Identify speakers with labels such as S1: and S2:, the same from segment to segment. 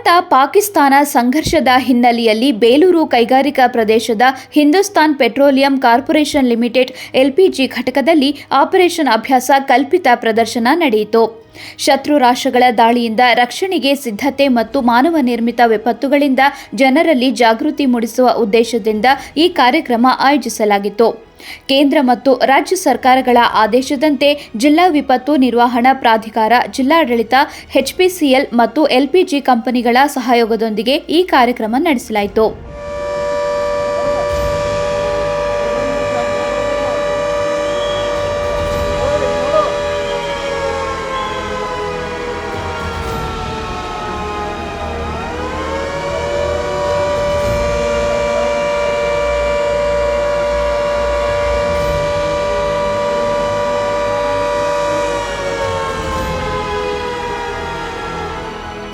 S1: ಭಾರತ ಪಾಕಿಸ್ತಾನ ಸಂಘರ್ಷದ ಹಿನ್ನೆಲೆಯಲ್ಲಿ ಬೇಲೂರು ಕೈಗಾರಿಕಾ ಪ್ರದೇಶದ Hindustan petroleum corporation limited LPG ಘಟಕದಲ್ಲಿ ಆಪರೇಷನ್ ಅಭ್ಯಾಸ ಕಲ್ಪಿತ ಪ್ರದರ್ಶನ ನಡೆಯಿತು. ಶತ್ರು ರಾಷ್ಟ್ರಗಳ ದಾಳಿಯಿಂದ ರಕ್ಷಣೆಗೆ ಸಿದ್ಧತೆ ಮತ್ತು ಮಾನವ ನಿರ್ಮಿತ ವಿಪತ್ತುಗಳಿಂದ ಜನರಲ್ಲಿ ಜಾಗೃತಿ ಮೂಡಿಸುವ ಉದ್ದೇಶದಿಂದ ಈ ಕಾರ್ಯಕ್ರಮ ಆಯೋಜಿಸಲಾಗಿತ್ತು. ಕೇಂದ್ರ ಮತ್ತು ರಾಜ್ಯ ಸರ್ಕಾರಗಳ ಆದೇಶದಂತೆ ಜಿಲ್ಲಾ ವಿಪತ್ತು ನಿರ್ವಹಣಾ ಪ್ರಾಧಿಕಾರ, ಜಿಲ್ಲಾಡಳಿತ, ಎಚ್ಪಿಸಿಎಲ್ ಮತ್ತು ಎಲ್ಪಿಜಿ ಕಂಪನಿಗಳ ಸಹಯೋಗದೊಂದಿಗೆ ಈ ಕಾರ್ಯಕ್ರಮ ನಡೆಸಲಾಯಿತು.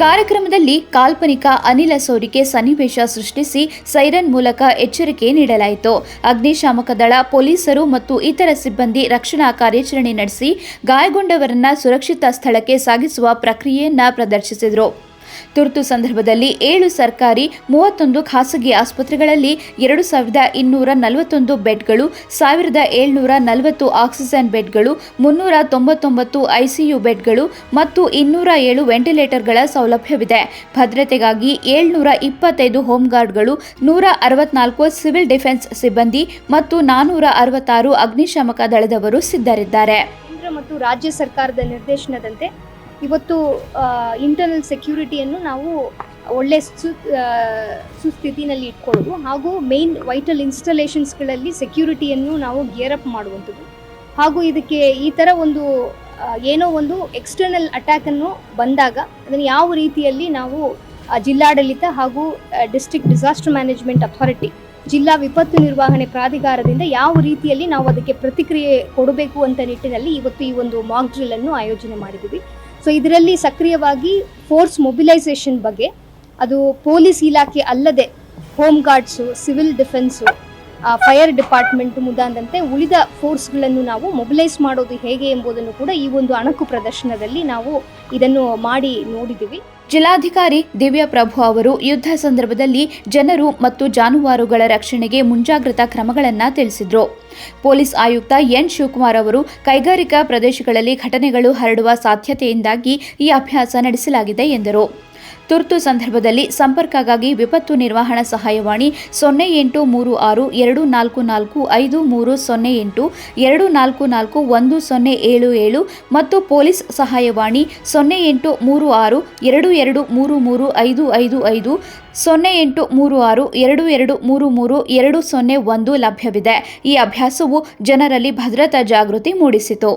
S1: ಕಾರ್ಯಕ್ರಮದಲ್ಲಿ ಕಾಲ್ಪನಿಕ ಅನಿಲ ಸೋರಿಕೆ ಸನ್ನಿವೇಶ ಸೃಷ್ಟಿಸಿ ಸೈರನ್ ಮೂಲಕ ಎಚ್ಚರಿಕೆ ನೀಡಲಾಯಿತು. ಅಗ್ನಿಶಾಮಕ ದಳ, ಪೊಲೀಸರು ಮತ್ತು ಇತರ ಸಿಬ್ಬಂದಿ ರಕ್ಷಣಾ ಕಾರ್ಯಾಚರಣೆ ನಡೆಸಿ ಗಾಯಗೊಂಡವರನ್ನ ಸುರಕ್ಷಿತ ಸ್ಥಳಕ್ಕೆ ಸಾಗಿಸುವ ಪ್ರಕ್ರಿಯೆಯನ್ನು ಪ್ರದರ್ಶಿಸಿದರು. ತುರ್ತು ಸಂದರ್ಭದಲ್ಲಿ 7 ಸರ್ಕಾರಿ, 31 ಖಾಸಗಿ ಆಸ್ಪತ್ರೆಗಳಲ್ಲಿ 2241 ಬೆಡ್ಗಳು, 1740 ಆಕ್ಸಿಜನ್ ಬೆಡ್ಗಳು, 399 ಐಸಿಯು ಬೆಡ್ಗಳು ಮತ್ತು 207 ವೆಂಟಿಲೇಟರ್ಗಳ ಸೌಲಭ್ಯವಿದೆ. ಭದ್ರತೆಗಾಗಿ 725 ಹೋಂಗಾರ್ಡ್ಗಳು, 164 ಸಿವಿಲ್ ಡಿಫೆನ್ಸ್ ಸಿಬ್ಬಂದಿ ಮತ್ತು 466 ಅಗ್ನಿಶಾಮಕ ದಳದವರು ಸಿದ್ಧರಿದ್ದಾರೆ.
S2: ಕೇಂದ್ರ ಮತ್ತು ರಾಜ್ಯ ಸರ್ಕಾರದ ನಿರ್ದೇಶನದಂತೆ ಇವತ್ತು ಇಂಟರ್ನಲ್ ಸೆಕ್ಯೂರಿಟಿಯನ್ನು ನಾವು ಒಳ್ಳೆ ಸುಸ್ಥಿತಿನಲ್ಲಿ ಇಟ್ಕೊಳ್ಳೋದು ಹಾಗೂ ಮೇನ್ ವೈಟಲ್ ಇನ್ಸ್ಟಾಲೇಷನ್ಸ್ಗಳಲ್ಲಿ ಸೆಕ್ಯೂರಿಟಿಯನ್ನು ನಾವು ಗೇರ್ ಅಪ್ ಮಾಡುವಂಥದ್ದು ಹಾಗೂ ಇದಕ್ಕೆ ಈ ಥರ ಒಂದು ಏನೋ ಒಂದು ಎಕ್ಸ್ಟರ್ನಲ್ ಅಟ್ಯಾಕನ್ನು ಬಂದಾಗ ಅದನ್ನು ಯಾವ ರೀತಿಯಲ್ಲಿ ನಾವು ಜಿಲ್ಲಾಡಳಿತ ಹಾಗೂ ಡಿಸ್ಟ್ರಿಕ್ಟ್ ಡಿಸಾಸ್ಟರ್ ಮ್ಯಾನೇಜ್ಮೆಂಟ್ ಅಥಾರಿಟಿ, ಜಿಲ್ಲಾ ವಿಪತ್ತು ನಿರ್ವಹಣೆ ಪ್ರಾಧಿಕಾರದಿಂದ ಯಾವ ರೀತಿಯಲ್ಲಿ ನಾವು ಅದಕ್ಕೆ ಪ್ರತಿಕ್ರಿಯೆ ಕೊಡಬೇಕು ಅಂತ ನಿಟ್ಟಿನಲ್ಲಿ ಇವತ್ತು ಈ ಒಂದು ಮಾಕ್ ಡ್ರಿಲ್ ಅನ್ನು ಆಯೋಜನೆ ಮಾಡಿದ್ದೀವಿ. ಸೊ ಇದರಲ್ಲಿ ಸಕ್ರಿಯವಾಗಿ ಫೋರ್ಸ್ ಮೊಬಿಲೈಸೇಷನ್ ಬಗ್ಗೆ, ಅದು ಪೊಲೀಸ್ ಇಲಾಖೆ ಅಲ್ಲದೆ home guards, civil defence, fire department ಮುಂದಾದಂತೆ ಉಳಿದ ಫೋರ್ಸ್ಗಳನ್ನು ನಾವು ಮೊಬಿಲೈಸ್ ಮಾಡೋದು ಹೇಗೆ ಎಂಬುದನ್ನು ಕೂಡ ಈ ಒಂದು ಅಣಕು ಪ್ರದರ್ಶನದಲ್ಲಿ ನಾವು ಇದನ್ನು ಮಾಡಿ ನೋಡಿದ್ದೀವಿ.
S1: ಜಿಲ್ಲಾಧಿಕಾರಿ ದಿವ್ಯಾ ಪ್ರಭು ಅವರು ಯುದ್ಧ ಸಂದರ್ಭದಲ್ಲಿ ಜನರು ಮತ್ತು ಜಾನುವಾರುಗಳ ರಕ್ಷಣೆಗೆ ಮುಂಜಾಗ್ರತಾ ಕ್ರಮಗಳನ್ನು ತಿಳಿಸಿದರು. ಪೊಲೀಸ್ ಆಯುಕ್ತ ಎನ್ ಶಿವಕುಮಾರ್ ಅವರು ಕೈಗಾರಿಕಾ ಪ್ರದೇಶಗಳಲ್ಲಿ ಘಟನೆಗಳು ಹರಡುವ ಸಾಧ್ಯತೆಯಿಂದಾಗಿ ಈ ಅಭ್ಯಾಸ ನಡೆಸಲಾಗಿದೆ ಎಂದರು. ತುರ್ತು ಸಂದರ್ಭದಲ್ಲಿ ಸಂಪರ್ಕಕ್ಕಾಗಿ ವಿಪತ್ತು ನಿರ್ವಹಣಾ ಸಹಾಯವಾಣಿ 0836 244 5308, 244 1077 ಮತ್ತು ಪೊಲೀಸ್ ಸಹಾಯವಾಣಿ 0836 2233 555, 0836 2233 201 ಲಭ್ಯವಿದೆ. ಈ ಅಭ್ಯಾಸವು ಜನರಲ್ಲಿ ಭದ್ರತಾ ಜಾಗೃತಿ ಮೂಡಿಸಿತು.